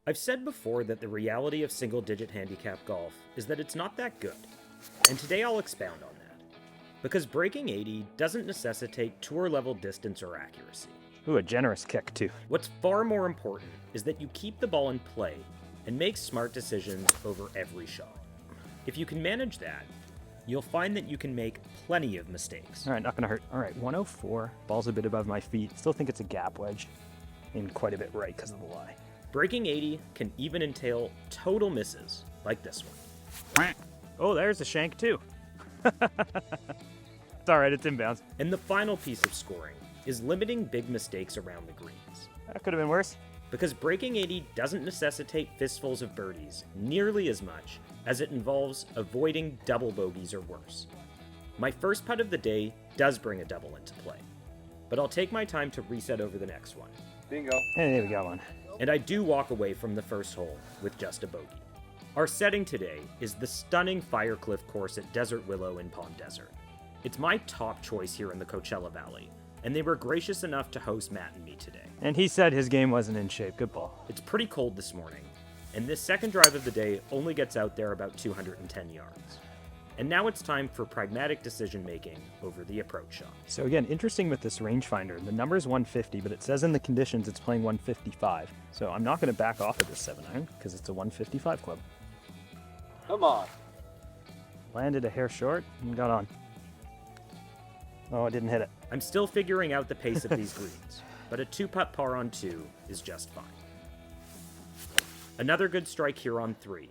I've said before that the reality of single-digit handicap golf is that it's not that good, and today I'll expound on that. Because breaking 80 doesn't necessitate tour-level distance or accuracy. Ooh, a generous kick, too. What's far more important is that you keep the ball in play and make smart decisions over every shot. If you can manage that, you'll find that you can make plenty of mistakes. All right, not going to hurt. All right, 104. Ball's a bit above my feet. Still think it's a gap wedge. And quite a bit right because of the lie. Breaking 80 can even entail total misses, like this one. Oh, there's a shank, too. It's all right, it's inbounds. And the final piece of scoring is limiting big mistakes around the greens. That could have been worse. Because breaking 80 doesn't necessitate fistfuls of birdies nearly as much as it involves avoiding double bogeys or worse. My first putt of the day does bring a double into play, but I'll take my time to reset over the next one. Bingo. Hey, we got one. And I do walk away from the first hole with just a bogey. Our setting today is the stunning Firecliff course at Desert Willow in Palm Desert. It's my top choice here in the Coachella Valley, and they were gracious enough to host Matt and me today. And he said his game wasn't in shape. Good ball. It's pretty cold this morning, and this second drive of the day only gets out there about 210 yards. And now it's time for pragmatic decision making over the approach shot. So again, interesting with this rangefinder. The number is 150, but it says in the conditions it's playing 155. So I'm not going to back off of this 7-iron because it's a 155 club. Come on. Landed a hair short and got on. Oh, I didn't hit it. I'm still figuring out the pace of these greens, but a 2-putt par on 2 is just fine. Another good strike here on 3.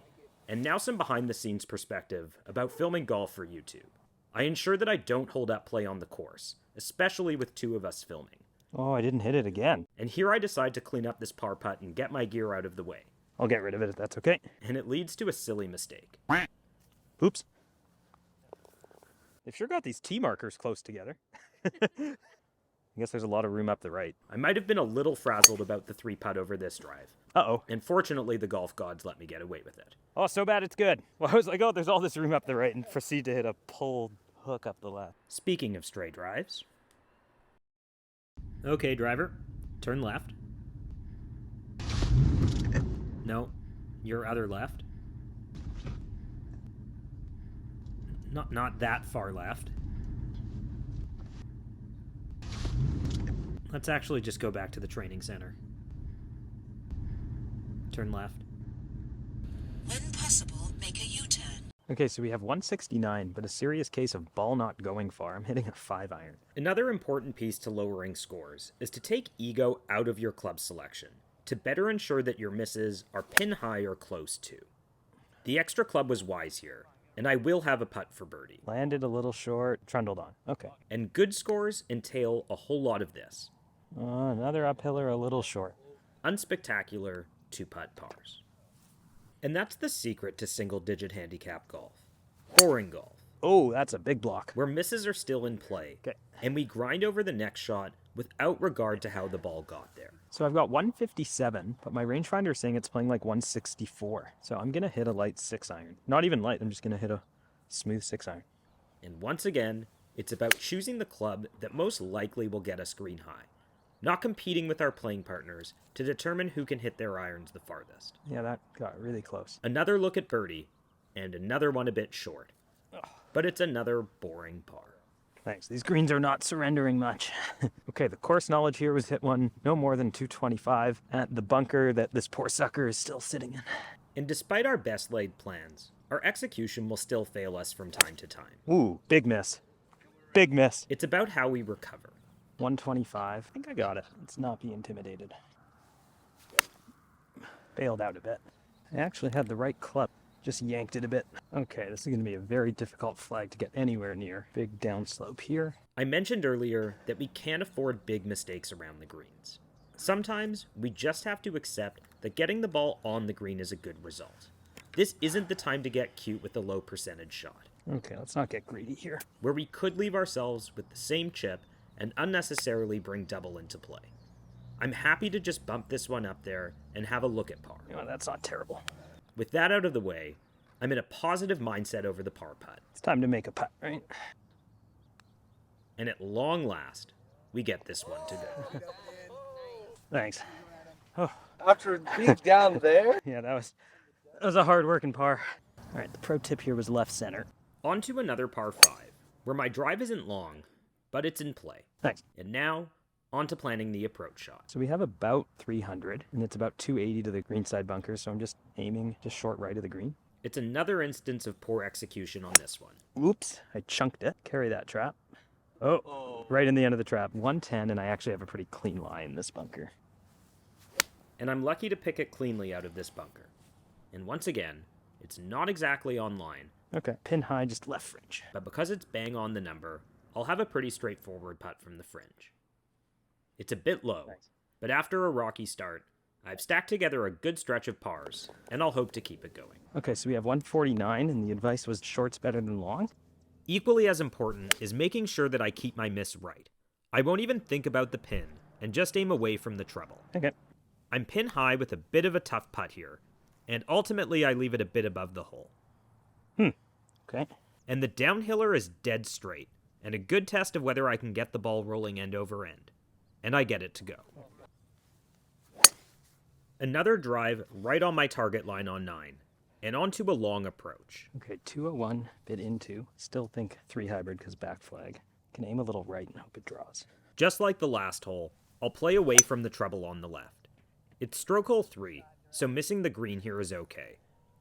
And now some behind-the-scenes perspective about filming golf for YouTube. I ensure that I don't hold up play on the course, especially with 2 of us filming. Oh, I didn't hit it again. And here I decide to clean up this par putt and get my gear out of the way. I'll get rid of it if that's okay. And it leads to a silly mistake. Oops. They've sure got these tee markers close together. I guess there's a lot of room up the right. I might have been a little frazzled about the 3-putt over this drive. Uh-oh. And fortunately, the golf gods let me get away with it. Oh, so bad it's good. Well, I was like, oh, there's all this room up the right, and proceed to hit a pulled hook up the left. Speaking of stray drives. Okay, driver. Turn left. No, your other left. Not that far left. Let's actually just go back to the training center. Turn left. When possible, make a U-turn. Okay, so we have 169, but a serious case of ball not going far. I'm hitting a 5-iron. Another important piece to lowering scores is to take ego out of your club selection to better ensure that your misses are pin high or close to. The extra club was wise here, and I will have a putt for birdie. Landed a little short, trundled on. Okay. And good scores entail a whole lot of this. Another uphiller a little short. Unspectacular 2-putt pars. And that's the secret to single-digit handicap golf. Boring golf. Oh, that's a big block. Where misses are still in play, Okay. and we grind over the next shot without regard to how the ball got there. So I've got 157, but my rangefinder is saying it's playing like 164. So I'm going to hit a light 6-iron. Not even light, I'm just going to hit a smooth 6-iron. And once again, it's about choosing the club that most likely will get us green high, not competing with our playing partners to determine who can hit their irons the farthest. Yeah, that got really close. Another look at birdie, and another one a bit short. But it's another boring par. Thanks. These greens are not surrendering much. Okay, the course knowledge here was hit one no more than 225 at the bunker that this poor sucker is still sitting in. And despite our best laid plans, our execution will still fail us from time to time. Ooh, big miss. Big miss. It's about how we recover. 125. I think I got it. Let's not be intimidated. Bailed out a bit. I actually had the right club. Just yanked it a bit. Okay, this is going to be a very difficult flag to get anywhere near. Big downslope here. I mentioned earlier that we can't afford big mistakes around the greens. Sometimes we just have to accept that getting the ball on the green is a good result. This isn't the time to get cute with a low percentage shot, Okay, let's not get greedy here. where we could leave ourselves with the same chip and unnecessarily bring double into play. I'm happy to just bump this one up there and have a look at par. Oh, that's not terrible. With that out of the way, I'm in a positive mindset over the par putt. It's time to make a putt, right? And at long last, we get this one to go. Thanks. Oh, After being down there? Yeah, that was a hard working par. All right, the pro tip here was left center. On to another par 5, where my drive isn't long, but it's in play. Thanks. And now, on to planning the approach shot. So we have about 300, and it's about 280 to the greenside bunker, so I'm just aiming just short right of the green. It's another instance of poor execution on this one. Oops, I chunked it. Carry that trap. Oh, right in the end of the trap. 110, and I actually have a pretty clean lie in this bunker. And I'm lucky to pick it cleanly out of this bunker. And once again, it's not exactly on line, Okay, pin high, just left fringe. but because it's bang on the number, I'll have a pretty straightforward putt from the fringe. It's a bit low, Nice. but after a rocky start, I've stacked together a good stretch of pars, and I'll hope to keep it going. Okay, so we have 149, and the advice was short's better than long. Equally as important is making sure that I keep my miss right. I won't even think about the pin, and just aim away from the treble. Okay. I'm pin high with a bit of a tough putt here, and ultimately I leave it a bit above the hole. Okay. And the downhiller is dead straight, and a good test of whether I can get the ball rolling end over end. And I get it to go. Another drive right on my target line on 9, and onto a long approach. Okay, 201, bit into. Still think 3 hybrid because back flag. Can aim a little right and hope it draws. Just like the last hole, I'll play away from the treble on the left. It's stroke hole 3, so missing the green here is okay.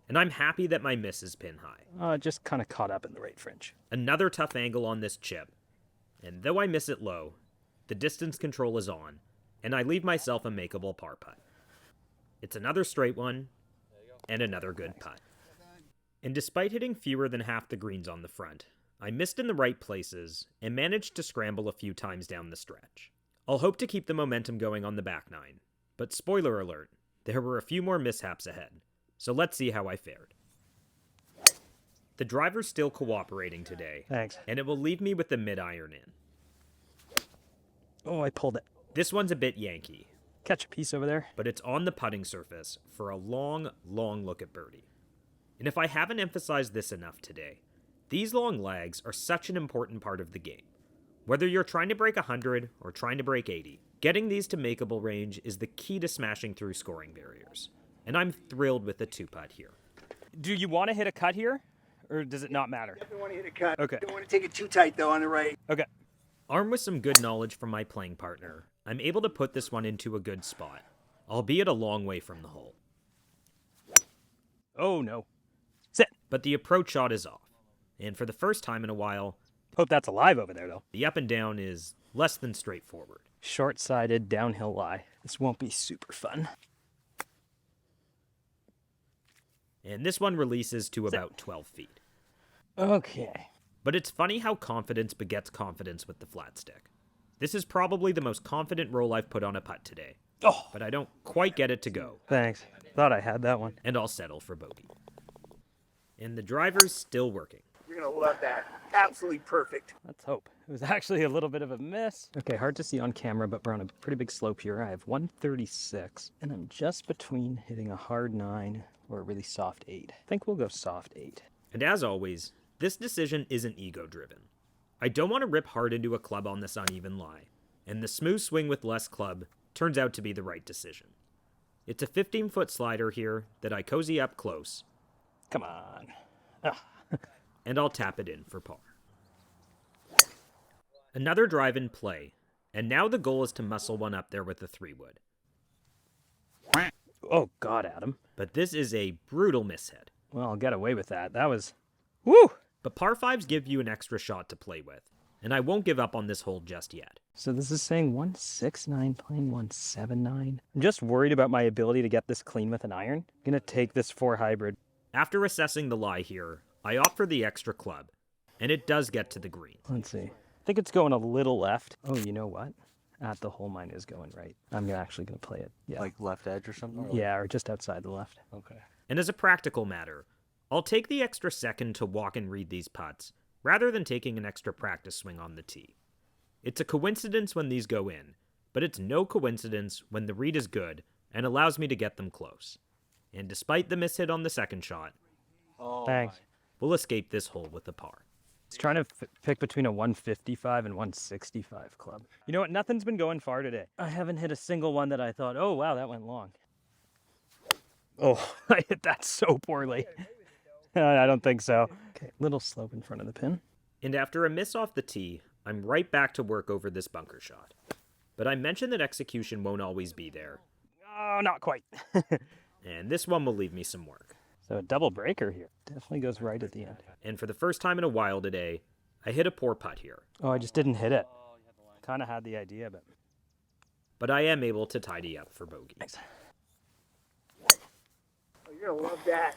And I'm happy that my miss is pin high. Just kind of caught up in the right fringe. Another tough angle on this chip, and though I miss it low, the distance control is on, and I leave myself a makeable par putt. It's another straight one, and another good putt. And despite hitting fewer than half the greens on the front, I missed in the right places, and managed to scramble a few times down the stretch. I'll hope to keep the momentum going on the back 9, but spoiler alert, there were a few more mishaps ahead, so let's see how I fared. The driver's still cooperating today, Thanks. and it will leave me with the mid-iron in. Oh, I pulled it. This one's a bit Yankee, Catch a piece over there. but it's on the putting surface for a long, long look at birdie. And if I haven't emphasized this enough today, these long lags are such an important part of the game. Whether you're trying to break 100 or trying to break 80, getting these to makeable range is the key to smashing through scoring barriers. And I'm thrilled with the 2-putt here. Do you want to hit a cut here, or does it not matter? Definitely want to hit a cut. Okay. Don't want to take it too tight though on the right. Okay. Armed with some good knowledge from my playing partner, I'm able to put this one into a good spot, albeit a long way from the hole. Oh, no. Sit. But the approach shot is off, and for the first time in a while, Hope that's alive over there, though. the up and down is less than straightforward. Short-sided downhill lie. This won't be super fun. And this one releases to about 12 feet. Okay. But it's funny how confidence begets confidence with the flat stick. This is probably the most confident roll I've put on a putt today, Oh, but I don't quite get it to go, thanks. Thought I had that one. and I'll settle for bogey. And the driver's still working. You're gonna love that. Absolutely perfect. Let's hope. It was actually a little bit of a miss. Okay, hard to see on camera, but we're on a pretty big slope here. I have 136, and I'm just between hitting a hard 9 or a really soft 8. I think we'll go soft 8. And as always, this decision isn't ego-driven. I don't want to rip hard into a club on this uneven lie, and the smooth swing with less club turns out to be the right decision. It's a 15-foot slider here that I cozy up close, Come on. and I'll tap it in for par. Another drive in play, and now the goal is to muscle one up there with the 3-wood. Oh, God, Adam. But this is a brutal mishit. Well, I'll get away with that. That was... Woo! But par 5s give you an extra shot to play with, and I won't give up on this hole just yet. So this is saying 169 playing 179. I'm just worried about my ability to get this clean with an iron. I'm gonna take this 4 hybrid. After assessing the lie here, I opt for the extra club, and it does get to the green. Let's see. I think it's going a little left. Oh, you know what? At the hole, mine is going right. I'm actually gonna play it. Yeah. Like left edge or something? Yeah, or just outside the left. Okay. And as a practical matter, I'll take the extra second to walk and read these putts, rather than taking an extra practice swing on the tee. It's a coincidence when these go in, but it's no coincidence when the read is good and allows me to get them close. And despite the mishit on the second shot, Thanks. we'll escape this hole with a par. It's trying to pick between a 155 and 165 club. You know what? Nothing's been going far today. I haven't hit a single one that I thought, oh, wow, that went long. Oh, I hit that so poorly. I don't think so. Okay, little slope in front of the pin. And after a miss off the tee, I'm right back to work over this bunker shot. But I mentioned that execution won't always be there, Oh, not quite. and this one will leave me some work. So a double breaker here. Definitely goes right at the end. And for the first time in a while today, I hit a poor putt here, Oh, I just didn't hit it. Kind of had the idea, but I am able to tidy up for bogey. Thanks. Oh, you're gonna love that.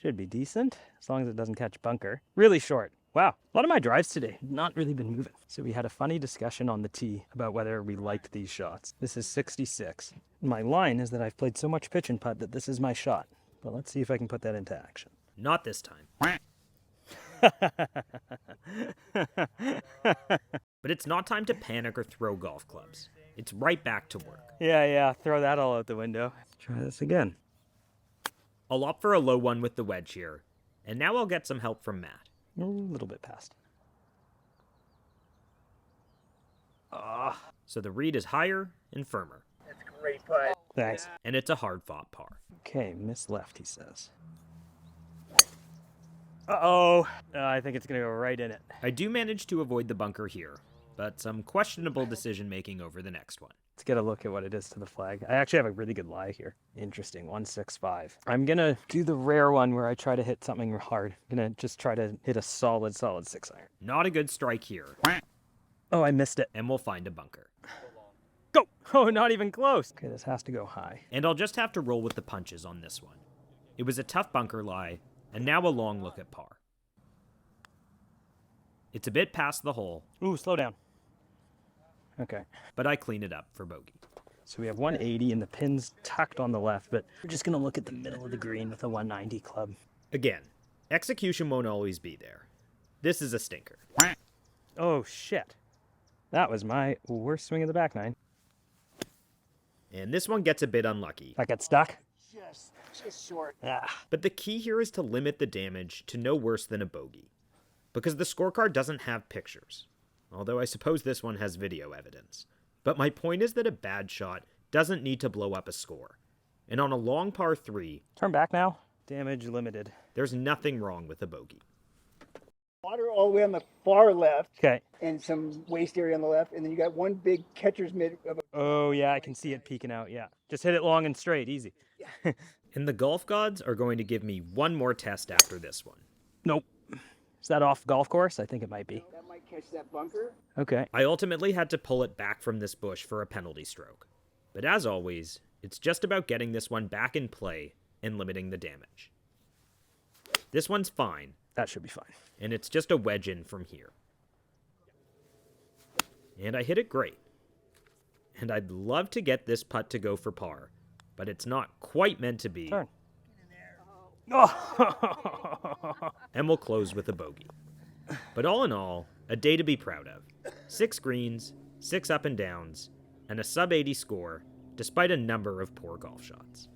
Should be decent, as long as it doesn't catch bunker. Really short. Wow, a lot of my drives today have not really been moving. So we had a funny discussion on the tee about whether we liked these shots. This is 66. My line is that I've played so much pitch and putt that this is my shot. But let's see if I can put that into action. Not this time. But it's not time to panic or throw golf clubs. It's right back to work. Yeah, throw that all out the window. Let's try this again. I'll opt for a low one with the wedge here, and now I'll get some help from Matt. A little bit past. So the read is higher and firmer, That's a great putt. Thanks. and it's a hard-fought par. Okay, miss left, he says. Uh-oh. I think it's going to go right in it. I do manage to avoid the bunker here, but some questionable decision-making over the next one. Let's get a look at what it is to the flag. I actually have a really good lie here. Interesting, 165. I'm going to do the rare one where I try to hit something hard. I'm going to just try to hit a solid 6 iron. Not a good strike here, Oh, I missed it. and we'll find a bunker. Go! Oh, not even close. Okay, this has to go high. And I'll just have to roll with the punches on this one. It was a tough bunker lie, and now a long look at par. It's a bit past the hole, Ooh, slow down. Okay, but I clean it up for bogey. so we have 180 and the pin's tucked on the left, but we're just going to look at the middle of the green with a 190 club. Again, execution won't always be there. This is a stinker. Oh, shit. That was my worst swing of the back nine. And this one gets a bit unlucky. That got stuck? Just short. Ah. But the key here is to limit the damage to no worse than a bogey, because the scorecard doesn't have pictures. Although I suppose this one has video evidence. But my point is that a bad shot doesn't need to blow up a score. And on a long par 3, Turn back now. Damage limited. there's nothing wrong with a bogey. Water all the way on the far left Okay. and some waste area on the left, and then you got one big catcher's mitt of a Oh, yeah, I can see it peeking out. Yeah. Just hit it long and straight. Easy. And the golf gods are going to give me one more test after this one. Nope. Is that off golf course? I think it might be. that might catch that bunker. Okay. I ultimately had to pull it back from this bush for a penalty stroke. But as always, it's just about getting this one back in play and limiting the damage. This one's fine, That should be fine. and it's just a wedge in from here. And I hit it great. And I'd love to get this putt to go for par, but it's not quite meant to be, Turn. Oh. and we'll close with a bogey. But all in all, a day to be proud of. 6 greens, 6 up and downs, and a sub-80 score, despite a number of poor golf shots.